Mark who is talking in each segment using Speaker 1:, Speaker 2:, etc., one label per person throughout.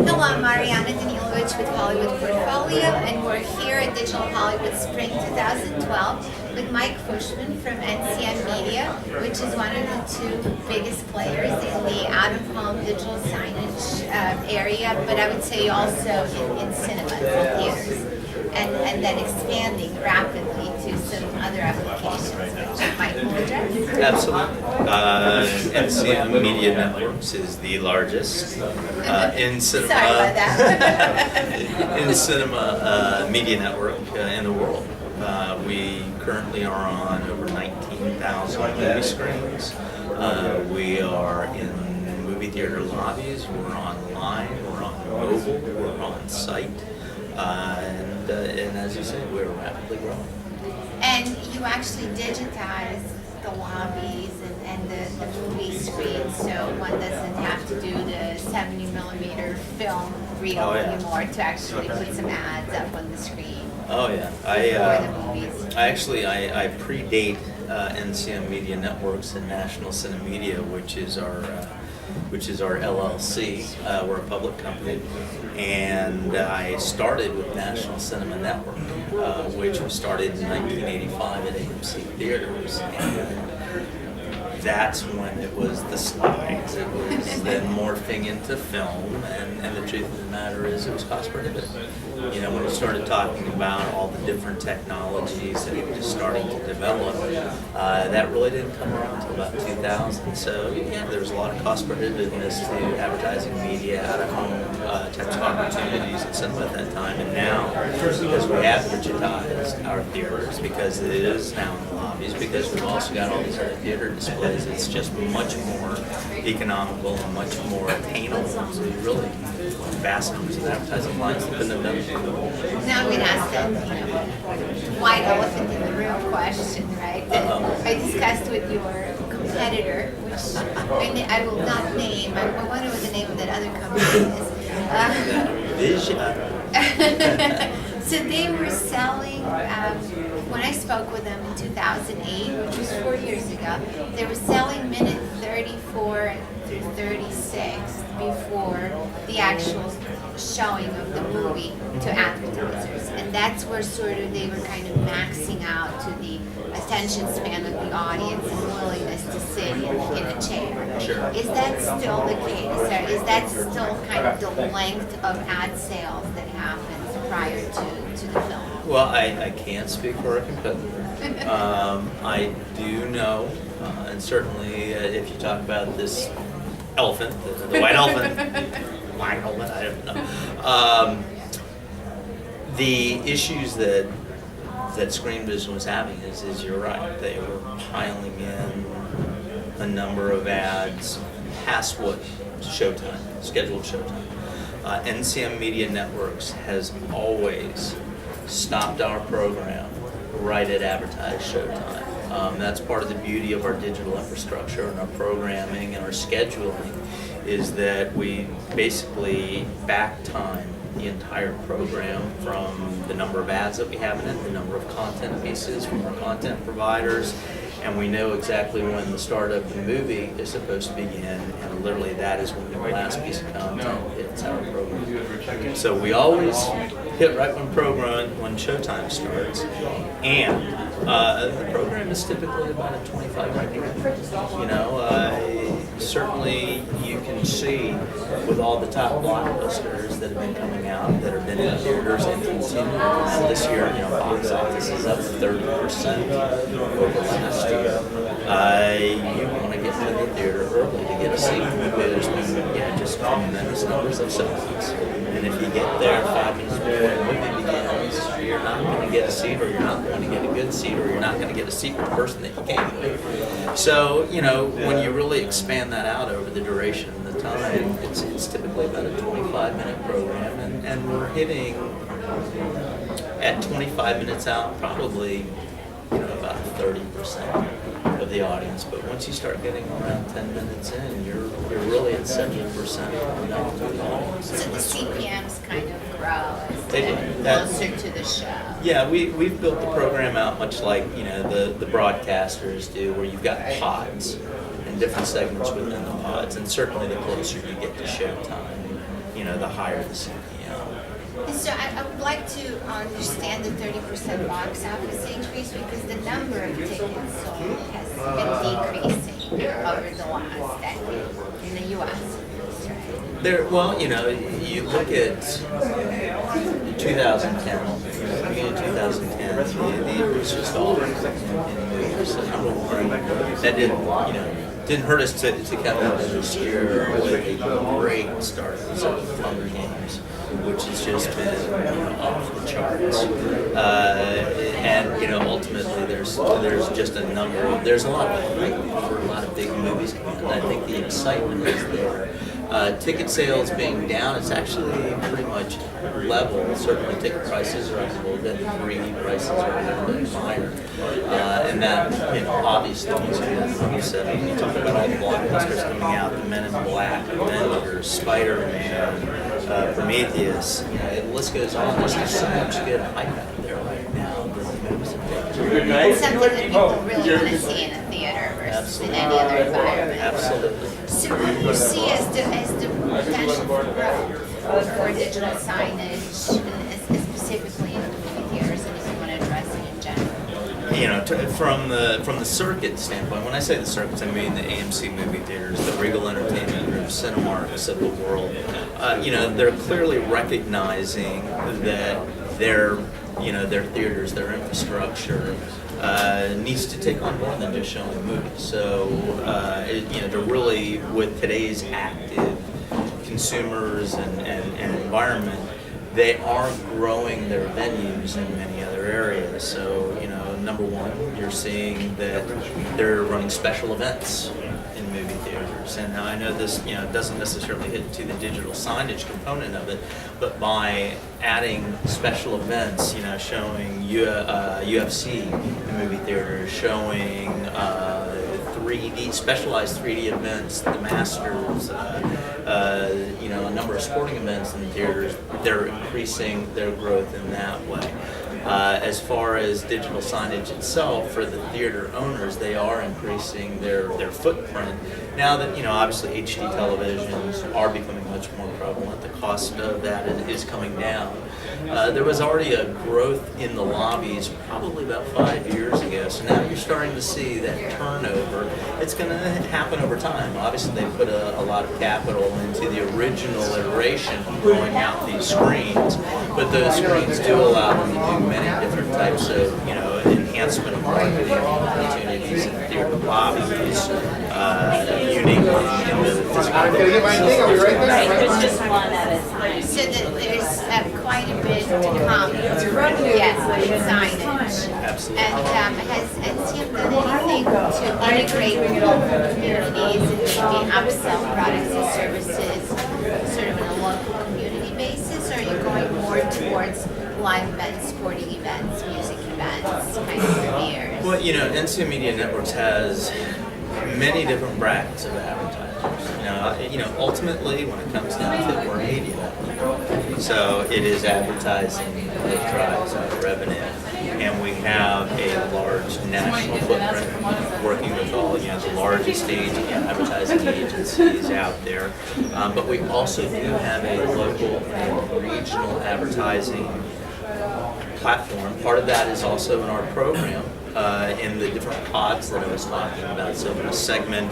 Speaker 1: Hello, I'm Mariana Danilovich with Hollywood Portfolio, and we're here at Digital Hollywood Spring 2012 with Mike Fuchsman from NCM Media, which is one of the two biggest players in the out-of-home digital signage area, but I would say also in cinemas and theaters, and then expanding rapidly to some other applications, which Mike will address.
Speaker 2: Absolutely. NCM Media Networks is the largest in cinema.
Speaker 1: Sorry about that.
Speaker 2: in cinema media network in the world. We currently are on over 19,000 movie screens. We are in movie theater lobbies. We're online. We're on mobile. We're on site. And as you said, we're rapidly growing.
Speaker 1: And you actually digitize the lobbies and the movie screens, so one doesn't have to do the 70 millimeter film reel anymore to actually put some ads up on the screen.
Speaker 2: Oh yeah,
Speaker 1: for the movies.
Speaker 2: I predate NCM Media Networks and National Cinema Media, which is our LLC. We're a public company, and I started with National Cinema Network, which was started in 1985 at AMC Theaters, and that's when it was the slides. It was then morphing into film, and the truth of the matter is it was cost prohibitive. You know, when we started talking about all the different technologies that were just starting to develop, that really didn't come around until about 2000. So yeah, there was a lot of cost prohibitiveness to advertising media, out-of-home types of opportunities in cinema at that time. And now, because we have digitized our theaters, because it is now in the lobbies, because we've also got all these other theater displays, it's just much more economical and much more attainable to really vast numbers of advertising clients that couldn't have done it.
Speaker 1: Now I'm going to ask the white elephant in the room question, right? That I discussed with your competitor, which I will not name. I wonder what the name of that other company is.
Speaker 2: Vision.
Speaker 1: So they were selling, when I spoke with them in 2008, which was 4 years ago, they were selling minute 34 through 36 before the actual showing of the movie to advertisers. And that's where sort of they were kind of maxing out to the attention span of the audience and willingness to sit in a chair.
Speaker 2: Sure.
Speaker 1: Is that still the case? Or is that still kind of the length of ad sales that happens prior to the film?
Speaker 2: Well, I can't speak for a competitor. I do know, and certainly if you talk about this elephant, the white elephant, black elephant, I don't know. The issues that Screen Vision was having is you're right. They were piling in a number of ads past what showtime, scheduled showtime. NCM Media Networks has always stopped our program right at advertised showtime. That's part of the beauty of our digital infrastructure and our programming and our scheduling, is that we basically back time the entire program from the number of ads that we have in it, the number of content pieces from our content providers, and we know exactly when the start of the movie is supposed to begin, and literally that is when the last piece of content hits our program. So we always hit right when showtime starts, and the program is typically about a 25-minute program. You know, certainly you can see with all the top blockbusters that have been coming out, that have been in theaters and continue. And this year, you know, box office is up 30% over last year. You want to get to the theater early to get a seat, because there's been just tremendous numbers of sellouts. And if you get there 5 minutes before the movie begins, you're not going to get a seat, or you're not going to get a good seat, or you're not going to get a seat with the person that you came with. So, you know, when you really expand that out over the duration of the time, it's typically about a 25-minute program, and we're hitting at 25 minutes out probably, you know, about 30% of the audience. But once you start getting around 10 minutes in, you're really at 70% of the audience.
Speaker 1: So the CPMs kind of grow as
Speaker 2: They
Speaker 1: they
Speaker 2: do.
Speaker 1: get closer to the show.
Speaker 2: Yeah, we've built the program out much like, you know, the broadcasters do, where you've got pods and different segments within the pods, and certainly the closer you get to showtime,
Speaker 1: Mm-hmm.
Speaker 2: the higher the CPM.
Speaker 1: And so I would like to understand the 30% box office increase because the number of tickets sold has been decreasing over the last decade in the U.S.
Speaker 2: Well, you look at 2010, beginning of 2010, the year was just off in movies. So number one, that didn't hurt us to come out this year with a great start. So Hunger Games, which has just been off the charts, and ultimately there's just a number. There's a lot of hype for a lot of big movies coming out. I think the excitement is there. Ticket sales being down, it's actually pretty much level. Certainly ticket prices are up a little bit, 3D prices are a little bit higher. And that, obviously, like you said, when you talk about all the blockbusters coming out, The Men in Black, Avengers, Spider-Man, Prometheus, the list goes on. There's just so much good hype out there right now.
Speaker 1: It's something that people really want to see in a theater versus in any other environment.
Speaker 2: Absolutely.
Speaker 1: So what do you see as the potential for growth for digital signage, and specifically in the movie theaters, and if you want to address it in general?
Speaker 2: From the circuit standpoint, when I say the circuits, I mean the AMC movie theaters, the Regal Entertainment Group, Cinemarks of the world. They're clearly recognizing that their theaters, their infrastructure needs to take on more than just showing movies. So, to really, with today's active consumers and environment, they are growing their venues in many other areas. So, number one, you're seeing that they're running special events in movie theaters. And now I know this, doesn't necessarily hit to the digital signage component of it, but by adding special events, showing UFC in movie theaters, showing 3D, specialized 3D events, the Masters, a number of sporting events in the theaters, they're increasing their growth in that way. As far as digital signage itself, for the theater owners, they are increasing their footprint. Now that, obviously HD televisions are becoming much more prevalent, the cost of that is coming down. There was already a growth in the lobbies probably about 5 years ago, so now you're starting to see that turnover. It's going to happen over time. Obviously, they put a lot of capital into the original iteration, rolling out these screens, but those screens do allow them to do many different types of, enhancement of marketing opportunities in theater lobbies, uniquely in the physical.
Speaker 3: Right, there's just one at a time.
Speaker 1: So that there's quite a bit to come. Yes, with signage.
Speaker 2: Absolutely.
Speaker 1: And has NCM done anything to integrate with local communities and maybe upsell products and services sort of on a local community basis? Or are you going more towards live events, sporting events, music events, kind of premieres?
Speaker 2: Well, NCM Media Networks has many different brackets of advertisers. Ultimately, when it comes down to it, we're media. So it is advertising that drives our revenue. And we have a large national footprint working with all, the largest advertising agencies out there. But we also do have a local and regional advertising platform. Part of that is also in our program, in the different pods that I was talking about. So in segment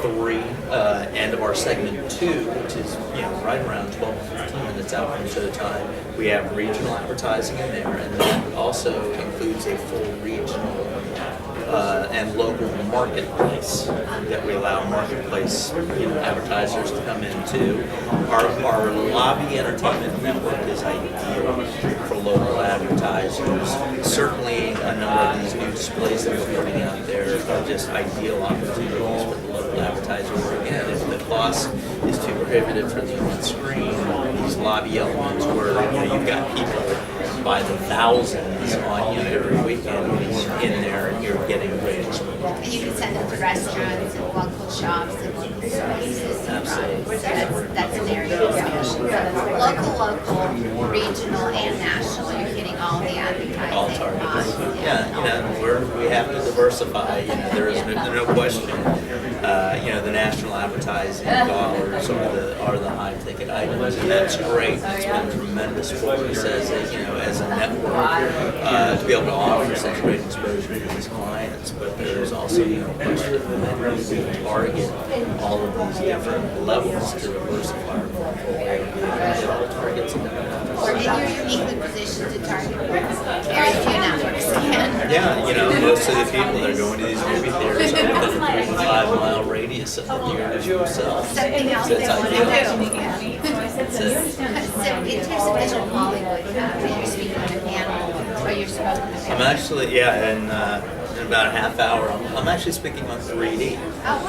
Speaker 2: 3, end of our segment 2, which is right around 12 to 15 minutes out from showtime, we have regional advertising in there, and that also includes a full regional and local marketplace that we allow marketplace advertisers to come into. Our lobby entertainment network is ideal for local advertisers. Certainly a number of these new displays that we're putting out there are just ideal opportunities for the local advertiser. Where again, if the cost is too prohibitive for the on-screen, these lobby elements where you've got people by the thousands on every weekend in there, and you're getting great experience.
Speaker 1: And you can send them to restaurants and local shops and local spaces.
Speaker 2: Absolutely.
Speaker 1: So that's an area of expansion. So local, regional, and national. You're hitting all all the advertising.
Speaker 2: all targets.
Speaker 1: on,
Speaker 2: Yeah, we have to diversify. There is no question. The national advertising dollars are the high ticket items, and that's great. It's been tremendous for us as a network to be able to offer such great exposure to these clients. But there's also no question that we target all of these different levels to diversify our portfolio and all targets.
Speaker 1: And you're uniquely positioned to target very few networks can.
Speaker 2: Yeah, most of the people that are going to these movie theaters are within a 3 to 5 mile radius of the theaters themselves.
Speaker 1: Something else
Speaker 2: So
Speaker 1: they
Speaker 2: it's
Speaker 1: want to
Speaker 2: ideal.
Speaker 1: do.
Speaker 2: That's it.
Speaker 1: So in terms of digital Hollywood, you're speaking on a panel, or you're spoken on a panel.
Speaker 2: I'm actually, in about a half hour, I'm actually speaking on 3D.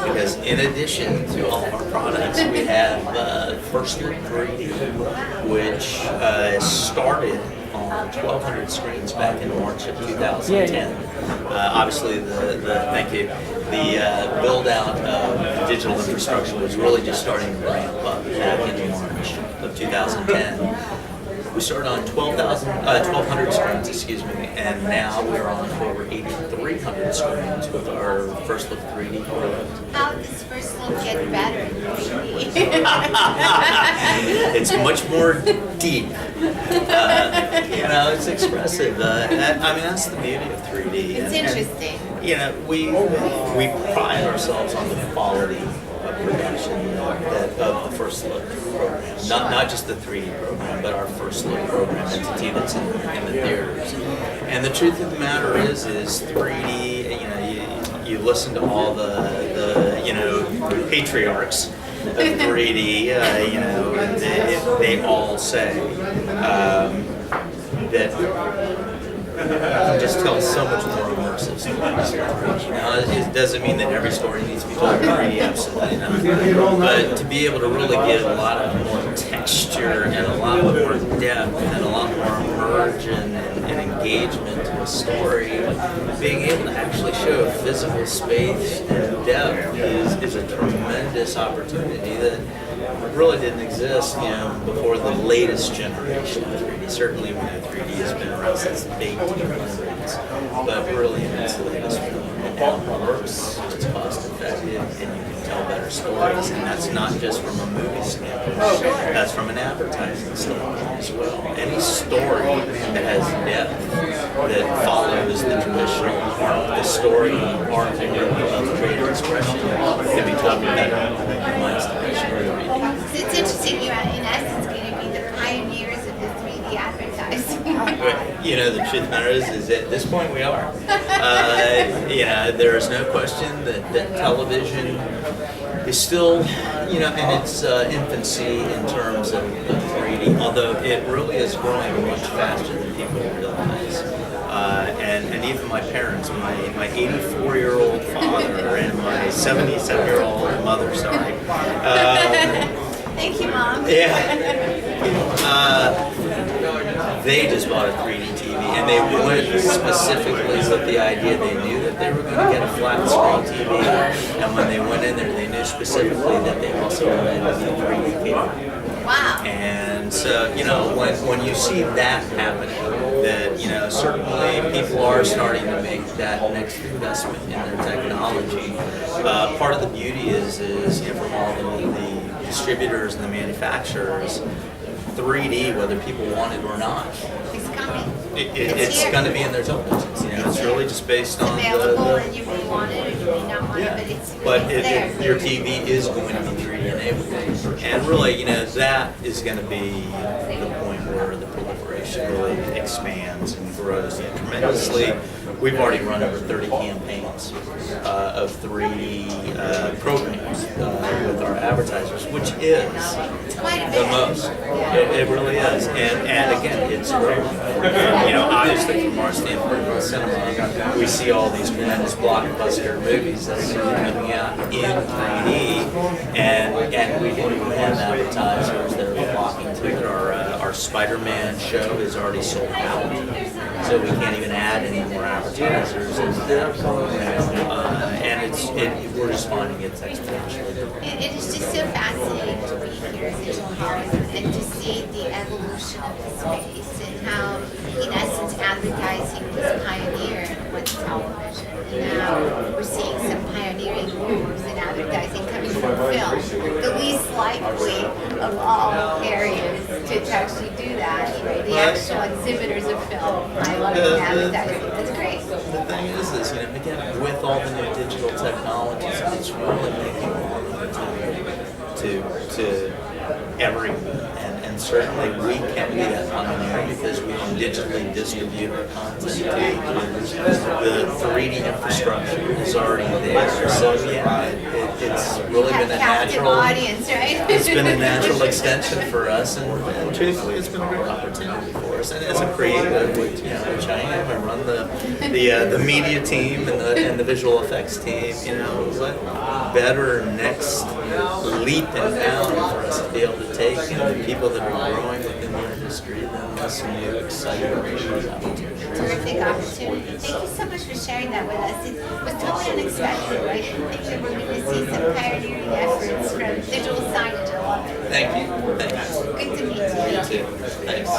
Speaker 2: Because in addition to all of our products, we have First Look 3D, which started on 1,200 screens back in March of 2010. Obviously, thank you. The build out of digital infrastructure was really just starting to ramp up back in March of 2010. We started on 1,200 screens, and now we're on over 8,300 screens with our First Look 3D product.
Speaker 1: How does First Look get better in 3D?
Speaker 2: It's much more deep. It's expressive. That's the beauty of 3D.
Speaker 1: It's interesting.
Speaker 2: We pride ourselves on the quality of production of the First Look program. Not just the 3D program, but our First Look program entity that's in the theaters. And the truth of the matter is 3D. You listen to all the patriarchs of 3D. They all say that. You can just tell so much more immersive stories. It doesn't mean that every story needs to be told in 3D, absolutely not. But to be able to really give a lot of more texture and a lot more depth and a lot more immersion and engagement to a story, being able to actually show a physical space and depth is a tremendous opportunity that really didn't exist, before the latest generation of 3D. Certainly, 3D has been around since the 1800s, but really in its latest form, it now works, it's cost effective, and you can tell better stories. And that's not just from a movie standpoint, that's from an advertising standpoint as well. Any story that has depth, that follows the traditional the story arc of creative expression, can be told better, in my estimation.
Speaker 1: So it's interesting, you're in essence going to be the pioneers of the 3D advertising.
Speaker 2: The truth of the matter is at this point we are. There is no question that television is still, in its infancy in terms of 3D, although it really is growing much faster than people realize. And even my parents, my 84-year-old father and my 77-year-old mother, sorry.
Speaker 1: Thank you, Mom.
Speaker 2: They just bought a 3D TV, and they went specifically with the idea they knew that they were going to get a flat screen TV, and when they went in there, they knew specifically that they also wanted to be 3D capable.
Speaker 1: Wow.
Speaker 2: And so, when you see that happening, that, certainly people are starting to make that next investment in their technology. Part of the beauty is from all the distributors and the manufacturers, 3D, whether people want it or not,
Speaker 1: It's coming.
Speaker 2: it's going to be in their televisions. It's really just based on
Speaker 1: available, and you may want it or you may not want it, but it's there.
Speaker 2: Your TV is going to be 3D enabled, and really, that is going to be the point where the proliferation really expands and grows tremendously. We've already run over 30 campaigns of 3D programs with our advertisers, which is the most. It really is, and again, it's growing. Obviously from our standpoint in cinema, we see all these tremendous blockbuster movies that are coming out in 3D, and we have advertisers that are flocking to it. Our Spider-Man show is already sold out, so we can't even add any more advertisers into that program, and we're just finding it's exponentially.
Speaker 1: It is just so fascinating to be here in digital Hollywood and to see the evolution of the space and how, in essence, advertising was pioneered with television. Now we're seeing some pioneering moves in advertising coming from film. The least likely of all areas to actually do that, right? The actual exhibitors of film piloting advertising. That's great.
Speaker 2: The thing is, you know, again, with all the new digital technologies, it's really making it to everyone. And certainly we can be that pioneer because we can digitally distribute our content to the 3D infrastructure is already there. So yeah, it's really been a
Speaker 1: Captive
Speaker 2: natural
Speaker 1: audience, right?
Speaker 2: It's been a natural extension for us, and truthfully, it's been a great opportunity for us. And as a creative, which I am, I run the media team and the visual effects team. You know, what better next leap and bound for us to be able to take the people that are growing within the industry than this new exciting opportunity.
Speaker 1: Terrific opportunity. Thank you so much for sharing that with us. It was totally unexpected. I didn't think that we're going to see some pioneering efforts from digital signage. I love it.
Speaker 2: Thank you. Thanks.
Speaker 1: Good to meet you.
Speaker 2: You too. Thanks.